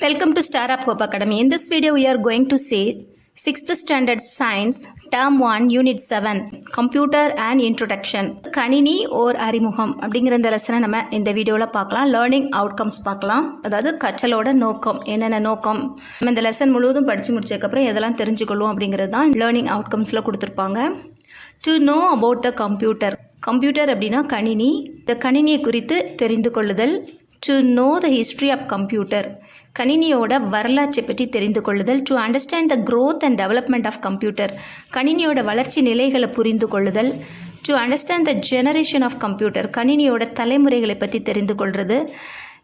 Welcome to Startup Hope Academy. In this video, we are going to see 6th Standard Science, Term 1, Unit 7, Computer and Introduction. கணினி ஓர் அறிமுகம் அப்படிங்கிற இந்த லெசனை நம்ம இந்த வீடியோவில் பார்க்கலாம். லேர்னிங் அவுட்கம்ஸ் பார்க்கலாம். அதாவது கற்றலோட நோக்கம், என்னென்ன நோக்கம், நம்ம இந்த லெசன் முழுவதும் படித்து முடிச்சதுக்கப்புறம் எதெல்லாம் தெரிஞ்சுக்கொள்வோம் அப்படிங்கிறது தான் லேர்னிங் அவுட்கம்ஸில் கொடுத்துருப்பாங்க. To know about the computer. Computer அப்படின்னா கணினி. இந்த கணினியை குறித்து தெரிந்து கொள்ளுதல். To know the history of computer. கணினியோட வரலாற்றை பற்றி தெரிந்து கொள்ளுதல். To understand the growth and development of computer. கணினியோட வளர்ச்சி நிலைகளை புரிந்து கொள்ளுதல். To understand the generation of computer. கணினியோட தலைமுறைகளை பற்றி தெரிந்து கொள்வது.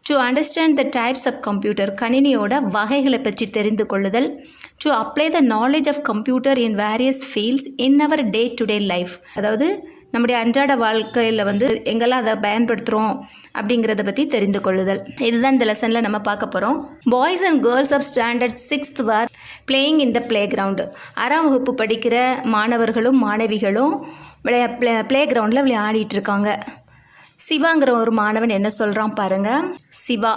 To understand the types of computer. கணினியோட வகைகளை பற்றி தெரிந்து கொள்ளுதல். To apply the knowledge of computer in various fields in our day to day life. அதாவது நம்முடைய அன்றாட வாழ்க்கையில் எங்கெல்லாம் அதை பயன்படுத்துகிறோம் அப்படிங்கிறத பற்றி தெரிந்து கொள்ளுதல். இதுதான் இந்த லெசனில் நம்ம பார்க்க போகிறோம். Boys and girls of standard 6th were playing in the playground. 6ஆம் வகுப்பு படிக்கிற மாணவர்களும் மாணவிகளும் பிளே கிரவுண்டில் விளையாடிட்டு இருக்காங்க. சிவாங்கிற ஒரு மாணவன் என்ன சொல்கிறான் பாருங்க. Siva,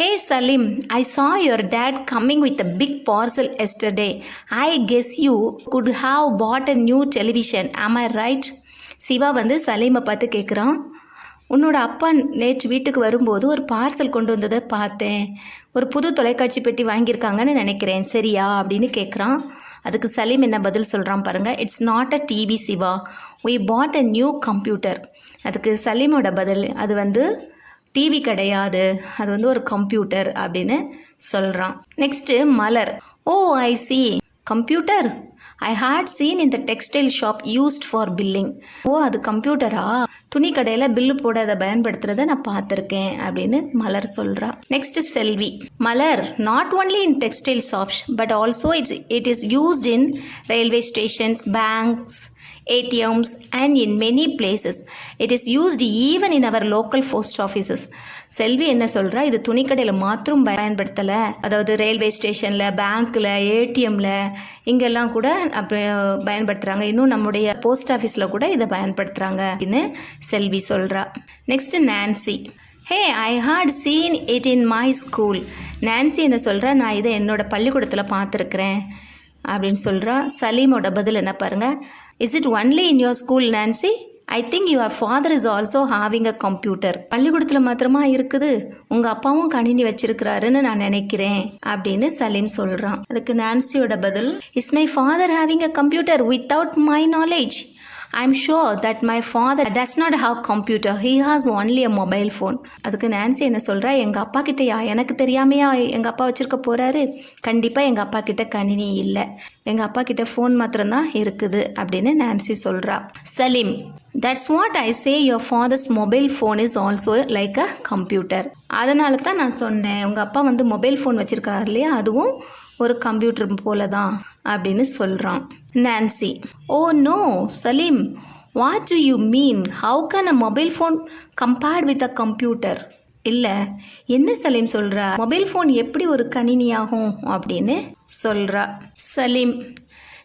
Hey Salim, I saw your dad coming with a big parcel yesterday. I guess you could have bought a new television. Am I right? Siva சலீமை பார்த்து கேட்குறான், உன்னோட அப்பா நேற்று வீட்டுக்கு வரும்போது ஒரு பார்சல் கொண்டு வந்ததை பார்த்தேன். ஒரு புது தொலைக்காட்சி பெட்டி வாங்கியிருக்காங்கன்னு நினைக்கிறேன், சரியா அப்படின்னு கேட்குறான். அதுக்கு சலீம் என்ன பதில் சொல்கிறான் பாருங்கள். It's not a TV Siva, we bought a new computer. அதுக்கு சலீமோட பதில், அது டிவி கிடையாது, அது ஒரு கம்ப்யூட்டர் அப்படின்னு சொல்கிறான். Next Malar, oh I see computer I had seen in the textile shop used for billing. ஓ அது கம்ப்யூட்டரா, துணி கடையில் பில்லு போட அதை பயன்படுத்துறதை நான் பார்த்துருக்கேன் அப்படின்னு மலர் சொல்கிறா. Next Selvi, Malar, not only in textile shops but also it is used in railway stations, banks, ATMs and in many places. It is used even in our local post offices. செல்வி என்ன சொல்கிறா, இது துணிக்கடையில் மாத்திரம் பயன்படுத்தலை, அதாவது railway ஸ்டேஷனில், பேங்க்கில், ஏடிஎம்மில் இங்கெல்லாம் கூட பயன்படுத்துகிறாங்க. இன்னும் நம்முடைய போஸ்ட் ஆஃபீஸில் கூட இதை பயன்படுத்துகிறாங்க அப்படின்னு செல்வி சொல்கிறா. Next Nancy, hey I hot scene it in my school. Nancy என்ன சொல்கிறா, நான் இதை என்னோட பள்ளிக்கூடத்தில் பார்த்துருக்குறேன் அப்படின்னு சொல்கிறா. சலீமோட பதில் என்ன பாருங்கள். Is it only in your school Nancy? I think your father is also having a computer. பள்ளிக்கூடத்தில் மாத்திரமா இருக்குது, உங்கள் அப்பாவும் கணினி வச்சிருக்கிறாருன்னு நான் நினைக்கிறேன் அப்படின்னு சலீம் சொல்கிறான். அதுக்கு நான்சியோட பதில், is my father having a computer without my knowledge? I'm sure that my father does not have computer. He has only a mobile phone. அதுக்கு நான்சி என்ன சொல்கிறா, எங்கள் அப்பா கிட்டயா, எனக்கு தெரியாமையா எங்கள் அப்பா வச்சுருக்க போகிறாரு? கண்டிப்பாக எங்கள் அப்பா கிட்ட கணினி இல்லை, எங்கள் அப்பா கிட்ட ஃபோன் மாத்திரம்தான் இருக்குது அப்படின்னு நான்சி சொல்கிறா. Salim, that's what I say, your father's mobile phone is also like a computer. அதனால தான் நான் சொன்னேன், உங்கள் அப்பா மொபைல் ஃபோன் வச்சுருக்காரு இல்லையா, அதுவும் ஒரு கம்ப்யூட்டர் போல தான் அப்படின்னு சொல்கிறான். Nancy, oh no Salim, what do you mean, how can a mobile phone compared with a computer? இல்லை, என்ன சலீம் சொல்கிறா, மொபைல் ஃபோன் எப்படி ஒரு கணினியாகும் அப்படின்னு சொல்கிறா. Salim,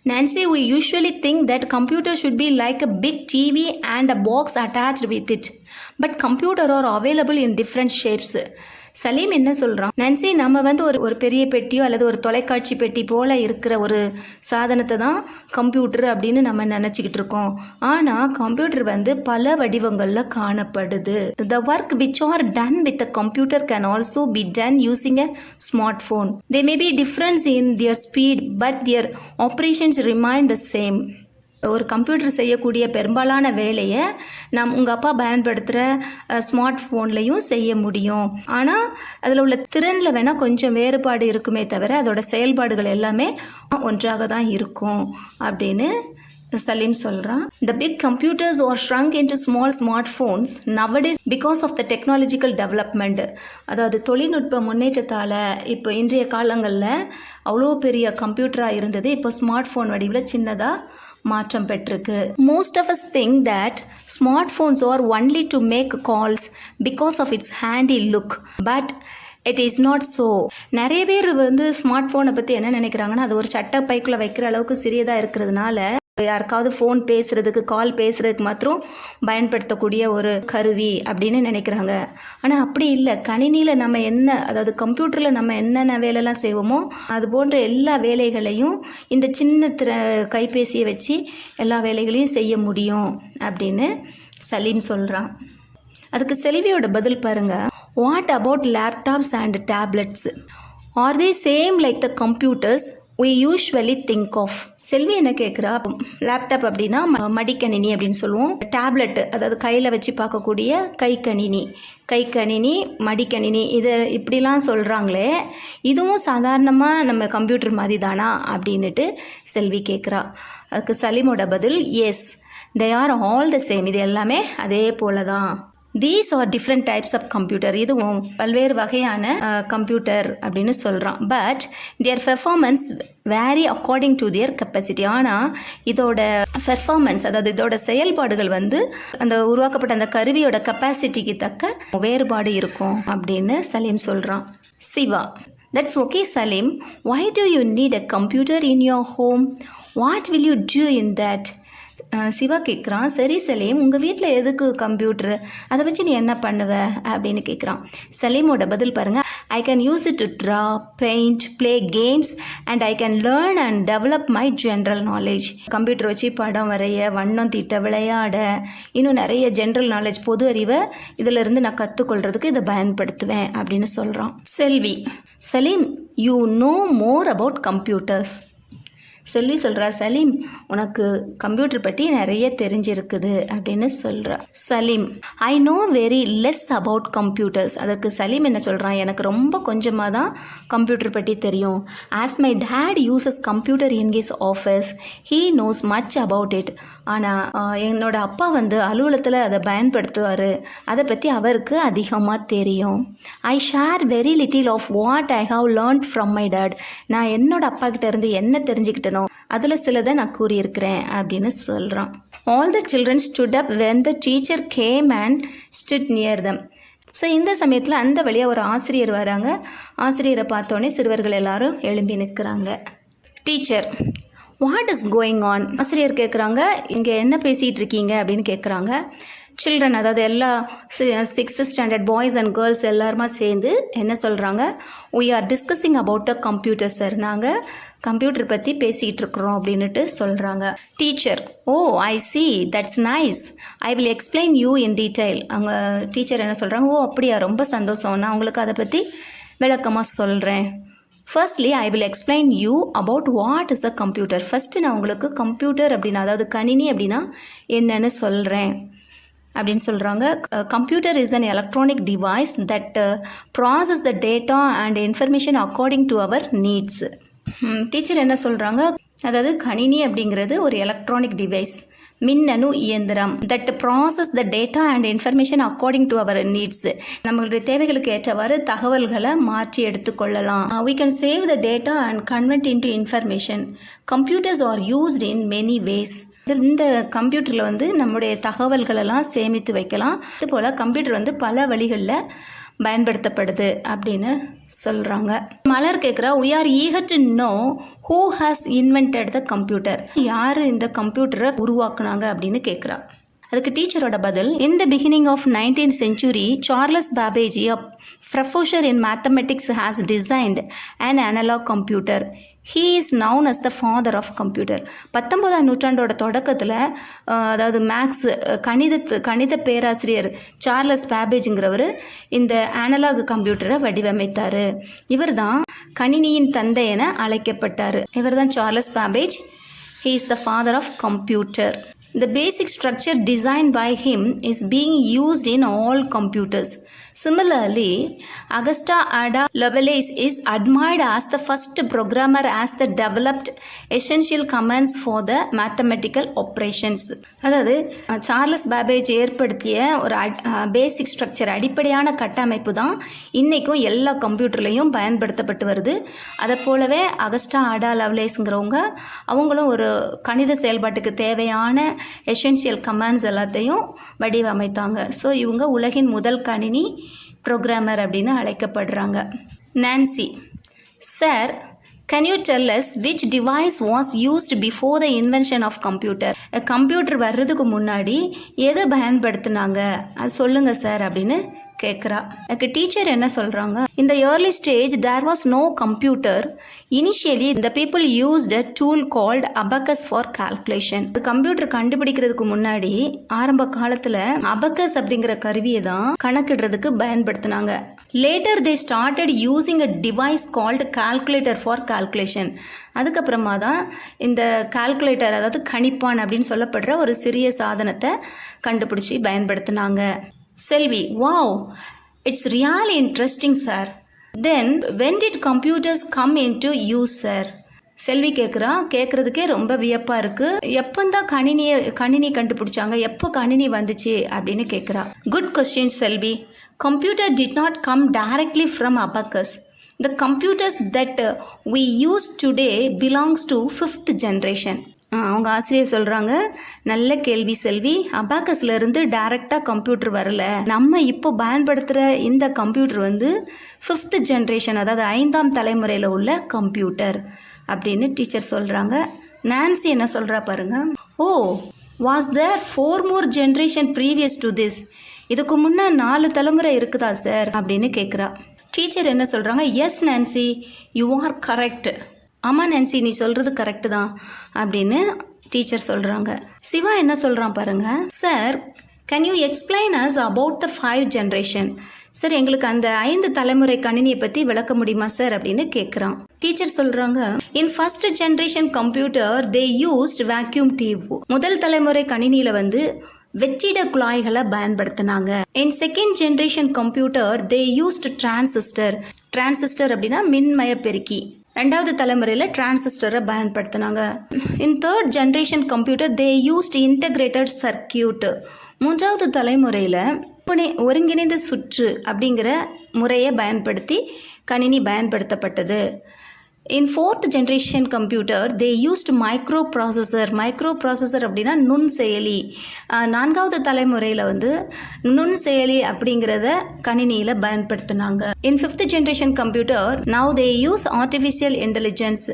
Nancy, we usually think that computer should be like a big TV and a box attached with it. But computer are available in different shapes. Salim என்ன சொல்கிறான், Nancy, நம்ம ஒரு பெரிய பெட்டியோ அல்லது ஒரு தொலைக்காட்சி பெட்டி போல் இருக்கிற ஒரு சாதனத்தை தான் கம்ப்யூட்டர் அப்படின்னு நம்ம நினச்சிக்கிட்டு இருக்கோம். ஆனால் கம்ப்யூட்டர் பல வடிவங்களில் காணப்படுது. The work which are done with a computer can also be done using a smartphone. There may be difference in their speed, but their operations remain the same. ஒரு கம்ப்யூட்டர் செய்யக்கூடிய பெரும்பாலான வேலையை உங்கள் அப்பா பயன்படுத்துகிற ஸ்மார்ட் ஃபோன்லையும் செய்ய முடியும். ஆனால் அதில் உள்ள திறனில் வேணால் கொஞ்சம் வேறுபாடு இருக்குமே தவிர அதோட செயல்பாடுகள் எல்லாமே ஒன்றாக தான் இருக்கும் அப்படின்னு சலீம் சொல்கிறான். The big computers are shrunk into small smartphones nowadays because of the technological development. அதாவது தொழில்நுட்ப முன்னேற்றத்தால் இப்போ இன்றைய காலங்களில் அவ்வளோ பெரிய கம்ப்யூட்டராக இருந்தது இப்போ ஸ்மார்ட் ஃபோன் வடிவில் சின்னதாக மாற்றம் பெற்றிருக்கு. Most of us think that smart phones are only to make calls because of its handy look, but it is not so. நிறைய பேர் ஸ்மார்ட் ஃபோனை பற்றி என்ன நினைக்கிறாங்கன்னா, அது ஒரு சட்டை பைக்குள்ளே வைக்கிற அளவுக்கு சிறியதாக இருக்கிறதுனால யாருக்காவது ஃபோன் பேசுகிறதுக்கு கால் பேசுகிறதுக்கு மாத்திரம் பயன்படுத்தக்கூடிய ஒரு கருவி அப்படின்னு நினைக்கிறாங்க. ஆனால் அப்படி இல்லை. கணினியில் நம்ம அதாவது கம்ப்யூட்டரில் நம்ம என்னென்ன வேலைலாம் செய்வோமோ அது போன்ற எல்லா வேலைகளையும் இந்த சின்ன கைபேசியை வச்சு எல்லா வேலைகளையும் செய்ய முடியும் அப்படின்னு சலீம் சொல்கிறான். அதுக்கு செல்வியோட பதில் பாருங்கள். What about laptops and tablets? Are they same like the computers we usually think of? Selvi என்ன கேட்குறா, லேப்டாப் அப்படின்னா மடிக்கணினி அப்படின்னு சொல்லுவோம். டேப்லெட் அதாவது கையில் வச்சு பார்க்கக்கூடிய கைக்கணினி மடிக்கணினி இதை இப்படிலாம் சொல்கிறாங்களே, இதுவும் சாதாரணமாக நம்ம கம்ப்யூட்டர் மாதிரி தானா அப்படின்ட்டு செல்வி கேட்குறா. அதுக்கு சலீமோட பதில் S, they are all the same. இது எல்லாமே அதே போல தான். These are different types of computer. இதுவும் பல்வேறு வகையான கம்ப்யூட்டர் அப்படின்னு சொல்கிறான். But their performance vary according to their capacity. ஆனால் இதோட பெர்ஃபார்மன்ஸ் அதாவது இதோட செயல்பாடுகள் அந்த உருவாக்கப்பட்ட அந்த கருவியோட கெப்பாசிட்டிக்கு தக்க வேறுபாடு இருக்கும் அப்படின்னு சலீம் சொல்கிறான். Siva, that's okay Salim. Why do you need a computer in your home? What will you do in that? Siva கேட்குறான், சரி சலீம், உங்கள் வீட்டில் எதுக்கு கம்ப்யூட்டரு, அதை வச்சு நீ என்ன பண்ணுவ அப்படின்னு கேட்குறான். சலீமோட பதில் பாருங்கள். I can use it to draw, paint, play games and I can learn and develop my general knowledge. Computer வச்சு படம் வரைய, வண்ணம் தீட்ட, விளையாட, இன்னும் நிறைய ஜென்ரல் நாலேஜ், பொது அறிவை இதிலிருந்து நான் கற்றுக்கொள்கிறதுக்கு இதை பயன்படுத்துவேன் அப்படின்னு சொல்கிறான். Selvi, Salim, you know more about computers. Selvi சொல்கிறா, சலீம், உனக்கு கம்ப்யூட்டர் பற்றி நிறைய தெரிஞ்சிருக்குது அப்படின்னு சொல்கிறா. Salim, I know very less about computers. அதற்கு சலீம் என்ன சொல்கிறான், எனக்கு ரொம்ப கொஞ்சமாக தான் கம்ப்யூட்டர் பற்றி தெரியும். As my dad uses computer in his office he knows much about it. ஆனால் என்னோட அப்பா அலுவலகத்தில் அதை பயன்படுத்துவார், அதை பற்றி அவருக்கு அதிகமாக தெரியும். I share very little of what I have learnt from my dad. நான் என்னோட அப்பா கிட்ட இருந்து என்ன தெரிஞ்சுக்கிட்டேனோ அதில் சிலதை நான் கூறியிருக்கிறேன் அப்படின்னு சொல்கிறான். All the children stood up when the teacher game and stood near them. So இந்த சமயத்தில் அந்த வழியாக ஒரு ஆசிரியர் வராங்க. ஆசிரியரை பார்த்தோன்னே சிறுவர்கள் எல்லாரும் எழும்பி நிற்கிறாங்க. Teacher, what is going on? ஆசிரியர் கேட்குறாங்க, இங்கே என்ன பேசிகிட்டு இருக்கீங்க அப்படின்னு கேட்குறாங்க. சில்ட்ரன், அதாவது எல்லா 6th standard boys and girls எல்லாருமா சேர்ந்து என்ன சொல்கிறாங்க, we are discussing about the computer sir, நாங்கள் கம்ப்யூட்டர் பற்றி பேசிகிட்டு இருக்கிறோம் அப்படின்ட்டு சொல்கிறாங்க. Teacher, oh I see, that's nice, I will explain you in detail. அவங்க டீச்சர் என்ன சொல்கிறாங்க, ஓ அப்படியா, ரொம்ப சந்தோஷம், நான் உங்களுக்கு அதை பற்றி விளக்கமாக சொல்கிறேன். Firstly I will explain you about what is a computer. First நான் உங்களுக்கு கம்ப்யூட்டர் அப்படின்னா அதாவது கணினி அப்படின்னா என்னன்னு சொல்கிறேன் அப்படின்னு சொல்கிறாங்க. Computer is an electronic device that process the data and information according to our needs. Teacher என்ன சொல்கிறாங்க, அதாவது கணினி அப்படிங்கிறது ஒரு எலக்ட்ரானிக் டிவைஸ், மின்னணு இயந்திரம், that process the data and information according to our needs. நம்மளுடைய தேவைகளுக்கு ஏற்றவாறு தகவல்களை மாற்றி எடுத்துக்கொள்ளலாம். we can save the data and convert into information. Computers are used in many ways. இந்த கம்ப்யூட்டரில் நம்முடைய தகவல்களெல்லாம் சேமித்து வைக்கலாம். இதுபோல் கம்ப்யூட்டர் பல வழிகளில் பயன்படுத்தப்படுது அப்படின்னு சொல்கிறாங்க. மலர் கேட்குறா, we are eager to know who has invented the computer. யார் இந்த கம்ப்யூட்டரை உருவாக்குனாங்க அப்படின்னு கேட்குறா. அதுக்கு டீச்சரோட பதில், in the beginning of 19th century, Charles Babbage, a professor in mathematics, has designed an analog computer. He is known as the father of computer. 19ஆம் நூற்றாண்டோட தொடக்கத்தில் அதாவது மேக்ஸ் கணித பேராசிரியர் சார்லஸ் பேபேஜுங்கிறவர் இந்த அனலாக் கம்ப்யூட்டரை வடிவமைத்தார். இவர் தான் கணினியின் தந்தை என அழைக்கப்பட்டார். இவர் தான் Charles Babbage. He is the father of computer. The basic structure designed by him is being used in all computers. Similarly, Augusta Ada Lovelace is admired as the first programmer as the developed essential commands for the mathematical operations. அதாவது Charles Babbage ஏற்படுத்திய ஒரு பேசிக் structure, அடிப்படையான கட்டமைப்பு தான் இன்றைக்கும் எல்லா கம்ப்யூட்டர்லேயும் பயன்படுத்தப்பட்டு வருது. அதை போலவே அகஸ்டா ஆடா லவ்லேஸ்ங்கிறவங்க அவங்களும் ஒரு கணித செயல்பாட்டுக்கு தேவையான எசென்ஷியல் கமாண்ட்ஸ் எல்லாத்தையும் வடிவமைத்தாங்க. ஸோ இவங்க உலகின் முதல் கணினி ப்ரோக்ராமர் அப்படின்னு அழைக்கப்படுறாங்க. Nancy, sir, Can you tell us which device was used before the invention of computer? Computer வர்றதுக்கு முன்னாடி எதை பயன்படுத்தினாங்க அது சொல்லுங்க சார் அப்படின்னு கேட்குறா. எனக்கு டீச்சர் என்ன சொல்கிறாங்க, இந்த early stage there was no computer. Initially the people used a tool called abacus for calculation. Computer கண்டுபிடிக்கிறதுக்கு முன்னாடி ஆரம்ப காலத்தில் அபக்கஸ் அப்படிங்கிற கருவியை தான் கணக்கிடுறதுக்கு பயன்படுத்தினாங்க. Later they started using a device called calculator for calculation. அதுக்கப்புறமா தான் இந்த கால்குலேட்டர் அதாவது கணிப்பான் அப்படின்னு சொல்லப்படுற ஒரு சிறிய சாதனத்தை கண்டுபிடிச்சி பயன்படுத்தினாங்க. செல்வி, wow, it's really interesting sir. Then when did computers come into use sir? செல்வி கேட்குறதுக்கே ரொம்ப வியப்பாக இருக்குது. எப்போந்தான் கணினி கண்டுபிடிச்சாங்க, எப்போ கணினி வந்துச்சு அப்படின்னு கேட்குறா. Good question Selvi. Computer did not come directly from abacus. The computers that we use today belongs to 5th generation. அவங்க ஆசிரியர் சொல்கிறாங்க, நல்ல கேள்வி செல்வி, அபாக்கஸ்லேருந்து டைரெக்டாக கம்ப்யூட்டர் வரல. நம்ம இப்போ பயன்படுத்துகிற இந்த கம்ப்யூட்டர் வந்து 5th ஜென்ரேஷன், அதாவது 5ஆம் தலைமுறையில் உள்ள கம்ப்யூட்டர் அப்படின்னு டீச்சர் சொல்கிறாங்க. நான்சி என்ன சொல்கிறா பாருங்க. ஓ, was there 4 more generation previous to this? இதுக்கு முன்னே 4 தலைமுறை இருக்குதா சார் அப்படின்னு கேட்குறா. டீச்சர் என்ன சொல்கிறாங்க, yes Nancy, you are correct. ஆமாம் நான்சி, நீ சொல்கிறது கரெக்டு தான் அப்படின்னு டீச்சர் சொல்கிறாங்க. சிவா என்ன சொல்கிறான் பாருங்க. Sir, can you explain as about the 5 generation? Sir, எங்களுக்கு அந்த 5 தலைமுறை கணினியை பற்றி விளக்க முடியுமா சார் அப்படின்னு கேட்குறான். டீச்சர் சொல்கிறாங்க, in first generation computer they used vacuum tube. முதல் தலைமுறை கணினியில் வந்து வெற்றிட குழாய்களை பயன்படுத்தினாங்க. In second generation computer they used transistor. Transistor அப்படின்னா மின்மய பெருக்கி. 2வது தலைமுறையில் டிரான்சிஸ்டரை பயன்படுத்தினாங்க. In third generation computer they used integrated circuit. 3வது தலைமுறையில் ஒருங்கிணைந்த சுற்று அப்படிங்கிற முறையை பயன்படுத்தி கணினி பயன்படுத்தப்பட்டது. இன் 4th ஜென்ரேஷன் கம்ப்யூட்டர் தே used micro processor. Micro processor அப்படின்னா நுண் செயலி. 4வது தலைமுறையில் வந்து நுண் செயலி அப்படிங்கிறத கணினியில் பயன்படுத்தினாங்க. இன் 5th generation computer now they use artificial intelligence.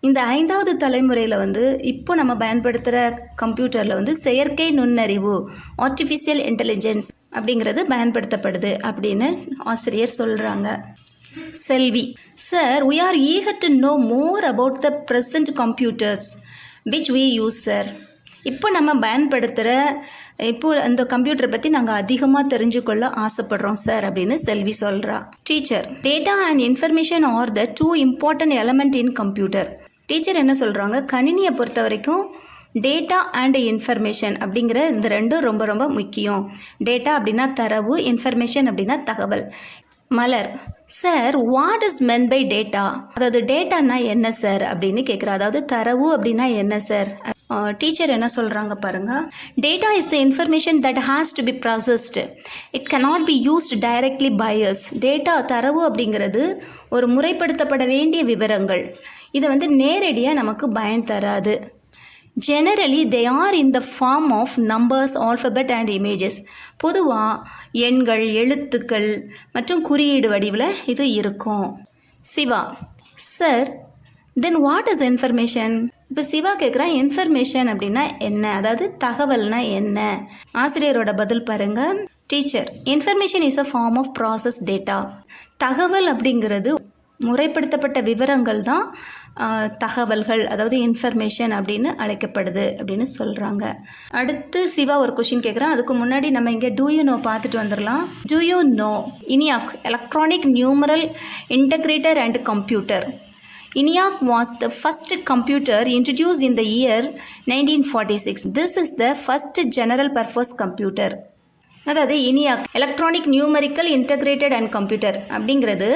இந்த 5வது தலைமுறையில் வந்து இப்போ நம்ம பயன்படுத்துகிற கம்ப்யூட்டரில் வந்து செயற்கை நுண்ணறிவு, ஆர்டிஃபிஷியல் இன்டெலிஜென்ஸ் அப்படிங்கிறது பயன்படுத்தப்படுது அப்படின்னு ஆசிரியர் சொல்கிறாங்க. செல்வி, sir, we are eager to know more about the present computers which we use sir. இப்போ நம்ம பயன்படுத்துகிற இந்த கம்ப்யூட்டரை பற்றி நாங்கள் அதிகமாக தெரிஞ்சுக்கொள்ள ஆசைப்படுறோம் சார் அப்படின்னு செல்வி சொல்கிறா. Teacher, data and information R the 2 important element in computer. Teacher என்ன சொல்கிறாங்க, கணினியை பொறுத்த வரைக்கும் டேட்டா அண்ட் இன்ஃபர்மேஷன் அப்படிங்கிற இந்த 2 ரொம்ப ரொம்ப முக்கியம். டேட்டா அப்படின்னா தரவு, இன்ஃபர்மேஷன் அப்படின்னா தகவல். Malar, sir, what is meant by data? அதாவது டேட்டானா என்ன சார் அப்படின்னு கேட்குறா. அதாவது தரவு அப்படின்னா என்ன சார்? டீச்சர் என்ன சொல்கிறாங்க பாருங்க. Data is the information that has to be processed. It cannot be used directly by us. Data, தரவு அப்படிங்கிறது ஒரு முறைப்படுத்தப்பட வேண்டிய விவரங்கள். இதை வந்து நேரடியாக நமக்கு பயன் தராது. Generally they are in the form of numbers, alphabet and images. பொதுவாக எண்கள், எழுத்துக்கள் மற்றும் குறியீடு வடிவில் இது இருக்கும். Siva, sir, then what is information? இப்போ சிவா கேட்குறான், இன்ஃபர்மேஷன் அப்படின்னா என்ன, அதாவது தகவல்னா என்ன? ஆசிரியரோட பதில் பாருங்க. Teacher, information is a form of process data. தகவல் அப்படிங்கிறது முறைப்படுத்தப்பட்ட விவரங்கள் தான் தகவல்கள், அதாவது இன்ஃபர்மேஷன் அப்படின்னு அழைக்கப்படுது அப்படின்னு சொல்கிறாங்க. அடுத்து சிவா ஒரு கொஷின் கேட்குறான். அதுக்கு முன்னாடி நம்ம இங்கே டூ யூ நோ பார்த்துட்டு வந்துடலாம். Do you know ENIAC, electronic numeral integrator and computer. ENIAC was the first computer introduced in the year 1946. This is the first general purpose computer. அதாவது ENIAC, electronic numerical integrated and computer அப்படிங்கிறது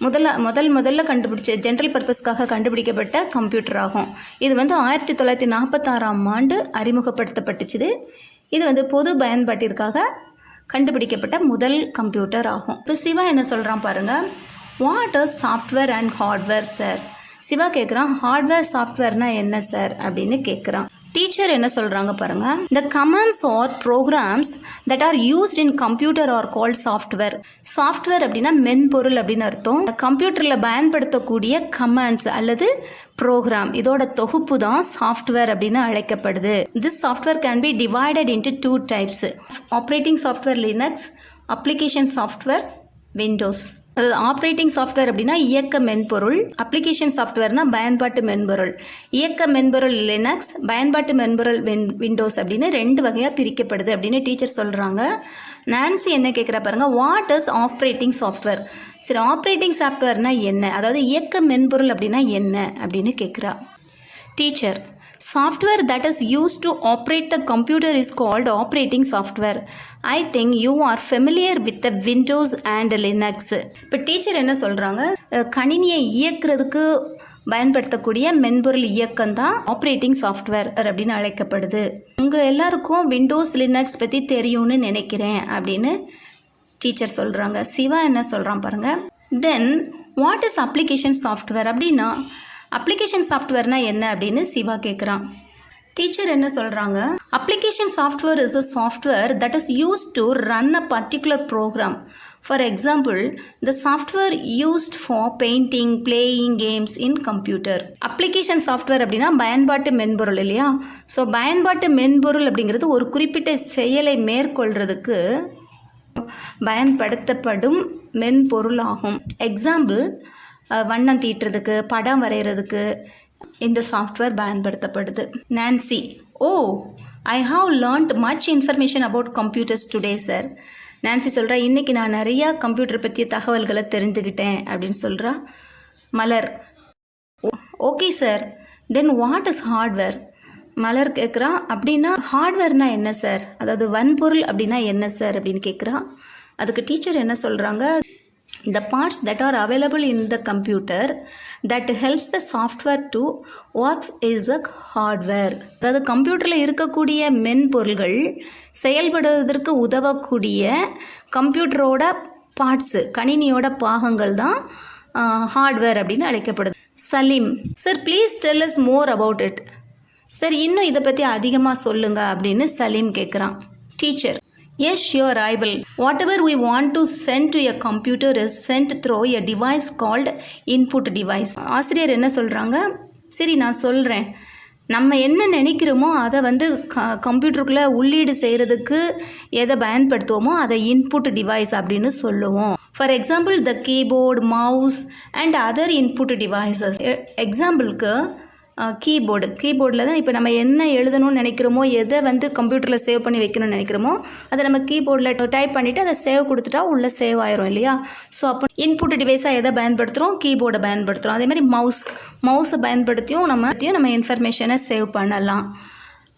முதல்ல கண்டுபிடிச்ச general பர்பஸ்க்காக கண்டுபிடிக்கப்பட்ட computer ஆகும். இது வந்து 1946ஆம் ஆண்டு அறிமுகப்படுத்தப்பட்டுச்சு. இது வந்து பொது பயன்பாட்டிற்காக கண்டுபிடிக்கப்பட்ட முதல் கம்ப்யூட்டர் ஆகும். இப்போ சிவா என்ன சொல்கிறான் பாருங்கள். What is software and hardware sir? Siva கேட்குறான், ஹார்ட்வேர் சாஃப்ட்வேர்னால் என்ன சார் அப்படின்னு கேட்குறான். டீச்சர் என்ன சொல்கிறாங்க பாருங்கள். The commands or programs that are used in computer are called software. Software அப்படின்னா மென்பொருள் அப்படின்னு அர்த்தம். கம்ப்யூட்டரில் பயன்படுத்தக்கூடிய கமாண்ட்ஸ் அல்லது ப்ரோக்ராம் இதோட தொகுப்பு தான் சாஃப்ட்வேர் அப்படின்னு அழைக்கப்படுது. This software can be divided into two types. Operating software Linux, application software Windows. அதாவது ஆப்ரேட்டிங் சாஃப்ட்வேர் அப்படின்னா இயக்க மென்பொருள், அப்ளிகேஷன் சாஃப்ட்வேர்னா பயன்பாட்டு மென்பொருள். இயக்க மென்பொருள் லினக்ஸ், பயன்பாட்டு மென்பொருள் விண்டோஸ் அப்படின்னு 2 வகையாக பிரிக்கப்படுது அப்படின்னு டீச்சர் சொல்கிறாங்க. நான்சி என்ன கேட்குறா பாருங்கள், வாட் இஸ் ஆப்ரேட்டிங் சாஃப்ட்வேர்? சரி, ஆப்ரேட்டிங் சாஃப்ட்வேர்னா என்ன, அதாவது இயக்க மென்பொருள் அப்படின்னா என்ன அப்படின்னு கேட்குறா. Teacher, software that is used to operate the computer is called operating software. I think you are familiar with the Windows and Linux. இப்போ டீச்சர் என்ன சொல்கிறாங்க, கணினியை இயக்கிறதுக்கு பயன்படுத்தக்கூடிய மென்பொருள் இயக்கம் தான் ஆப்ரேட்டிங் சாஃப்ட்வேர் அப்படின்னு அழைக்கப்படுது. உங்கள் எல்லாருக்கும் விண்டோஸ் லினக்ஸ் பற்றி தெரியும்னு நினைக்கிறேன் அப்படின்னு டீச்சர் சொல்கிறாங்க. சிவா என்ன சொல்கிறான் பாருங்கள். Then what is application software அப்படின்னா அப்ளிகேஷன் சாஃப்ட்வேர்னா என்ன அப்படின்னு சிவா கேட்குறான். டீச்சர் என்ன சொல்கிறாங்க, application software is a software that is used to run a particular program. For example, the software used for painting, playing games in computer. Application software அப்படின்னா பயன்பாட்டு மென்பொருள் இல்லையா? ஸோ பயன்பாட்டு மென்பொருள் அப்படிங்கிறது ஒரு குறிப்பிட்ட செயலை மேற்கொள்கிறதுக்கு பயன்படுத்தப்படும் மென்பொருள் ஆகும். எக்ஸாம்பிள், வண்ணம் தீட்டுறதுக்கு, படம் வரைகிறதுக்கு இந்த சாஃப்ட்வேர் பயன்படுத்தப்படுது. Nancy, oh, I have learnt much information about computers today sir. Nancy சொல்கிறா, இன்றைக்கி நான் நிறையா கம்ப்யூட்டர் பற்றிய தகவல்களை தெரிஞ்சுக்கிட்டேன் அப்படின்னு சொல்கிறா. Malar, okay sir, then what is hardware? Malar கேட்குறா, அப்படின்னா ஹார்ட்வேர்னால் என்ன சார், அதாவது வன்பொருள் அப்படின்னா என்ன சார் அப்படின்னு கேட்குறா. அதுக்கு டீச்சர் என்ன சொல்கிறாங்க, the parts that are available in the computer that helps the software to works is a hardware. அதாவது கம்ப்யூட்டரில் இருக்கக்கூடிய மென்பொருள்கள் செயல்படுவதற்கு உதவக்கூடிய கம்ப்யூட்டரோட பார்ட்ஸு, கணினியோட பாகங்கள் தான் ஹார்ட்வேர் அப்படின்னு அழைக்கப்படுது. Salim, sir please tell us more about it. Sir இன்னும் இதை பற்றி அதிகமாக சொல்லுங்க அப்படின்னு சலீம் கேட்குறான். Teacher, yes, sure, I will. Whatever we want to send to a computer is sent through a device called input device. ஆசிரியர் என்ன சொல்கிறாங்க, சரி நான் சொல்கிறேன். நம்ம என்ன நினைக்கிறோமோ அதை கம்ப்யூட்டருக்குள்ளே உள்ளீடு செய்கிறதுக்கு எதை பயன்படுத்துவோமோ அதை இன்புட் டிவைஸ் அப்படின்னு சொல்லுவோம். For example, the keyboard, mouse and other input devices. எக்ஸாம்பிளுக்கு கீபோர்டில் தான் இப்போ நம்ம என்ன எழுதணும்னு நினைக்கிறோமோ, எதை கம்ப்யூட்டரில் சேவ் பண்ணி வைக்கணும்னு நினைக்கிறோமோ அதை நம்ம கீபோர்டில் டைப் பண்ணிவிட்டு அதை சேவ் கொடுத்துட்டா உள்ளே சேவ் ஆயிரும் இல்லையா? ஸோ அப்போ இன்புட் டிவைஸாக எதை பயன்படுத்துகிறோம், கீபோர்டை பயன்படுத்துகிறோம். அதே மாதிரி மவுஸை பயன்படுத்தியும் நம்ம இன்ஃபர்மேஷனை சேவ் பண்ணலாம்.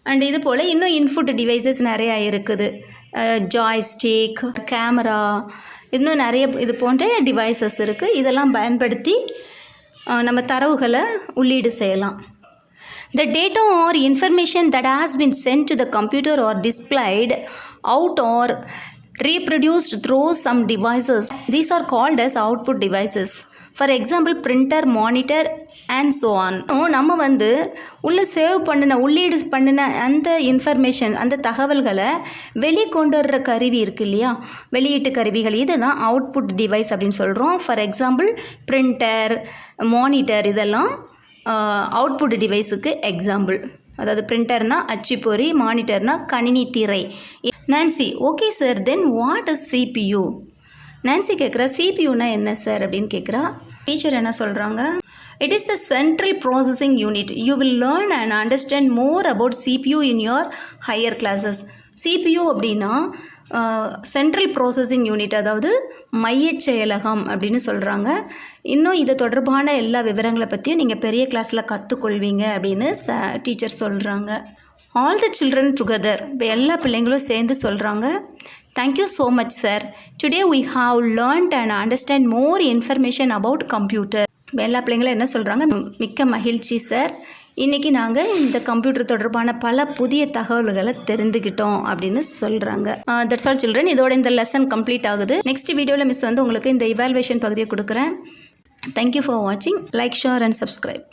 அண்ட் இது போல் இன்னும் இன்புட் டிவைசஸ் நிறையா இருக்குது. ஜாய்ஸ்டிக், கேமரா, இன்னும் நிறைய இது போன்ற டிவைசஸ் இருக்குது. இதெல்லாம் பயன்படுத்தி நம்ம தரவுகளை உள்ளீடு செய்யலாம். The data or information that has been sent to the computer or displayed out or reproduced through some devices. These are called as output devices. For example, printer, monitor and so on. நம்ம உள்ளே உள்ளீடு பண்ணின அந்த information, அந்த தகவல்களை வெளிக்கொண்டு வர்ற கருவி இருக்குது இல்லையா, வெளியீட்டு கருவிகள், இதை தான் அவுட்புட் டிவைஸ் அப்படின்னு சொல்கிறோம். ஃபார் எக்ஸாம்பிள், பிரிண்டர், மானிட்டர் இதெல்லாம் அவுட்புட் டிவைஸுக்கு எக்ஸாம்பிள். அதாவது பிரிண்டர்னா அச்சுப்பொறி, மானிட்டர்னா கணினி திரை. Nancy, okay sir, then what is CPU? Nancy கேட்குறா, சிபியூனா என்ன சார் அப்படின்னு கேட்குறா. டீச்சர் என்ன சொல்கிறாங்க, it is the central processing unit. You will learn and understand more about CPU in your higher classes. CPU அப்படின்னா சென்ட்ரல் ப்ராசஸிங் யூனிட், அதாவது மையச் செயலகம் அப்படின்னு சொல்கிறாங்க. இன்னும் இது தொடர்பான எல்லா விவரங்களை பற்றியும் நீங்கள் பெரிய கிளாஸில் கற்றுக்கொள்வீங்க அப்படின்னு டீச்சர் சொல்கிறாங்க. ஆல் த சில்ட்ரன் டுகெதர், இப்போ எல்லா பிள்ளைங்களும் சேர்ந்து சொல்கிறாங்க, thank you so much sir, today we have learnt and understand more information about computer. இப்போ எல்லா பிள்ளைங்களும் என்ன சொல்கிறாங்க, மிக்க மகிழ்ச்சி சார், இன்றைக்கி நாங்கள் இந்த கம்ப்யூட்டர் தொடர்பான பல புதிய தகவல்களை தெரிந்துக்கிட்டோம் அப்படின்னு சொல்கிறாங்க. தட்ஸ் ஆல் சில்ட்ரன், இதோட இந்த லெசன் கம்ப்ளீட் ஆகுது. நெக்ஸ்ட் வீடியோவில் மிஸ் உங்களுக்கு இந்த இவால்வேஷன் பகுதியை கொடுக்குறேன். தேங்க்யூ ஃபார் வாட்சிங். Like, share and subscribe.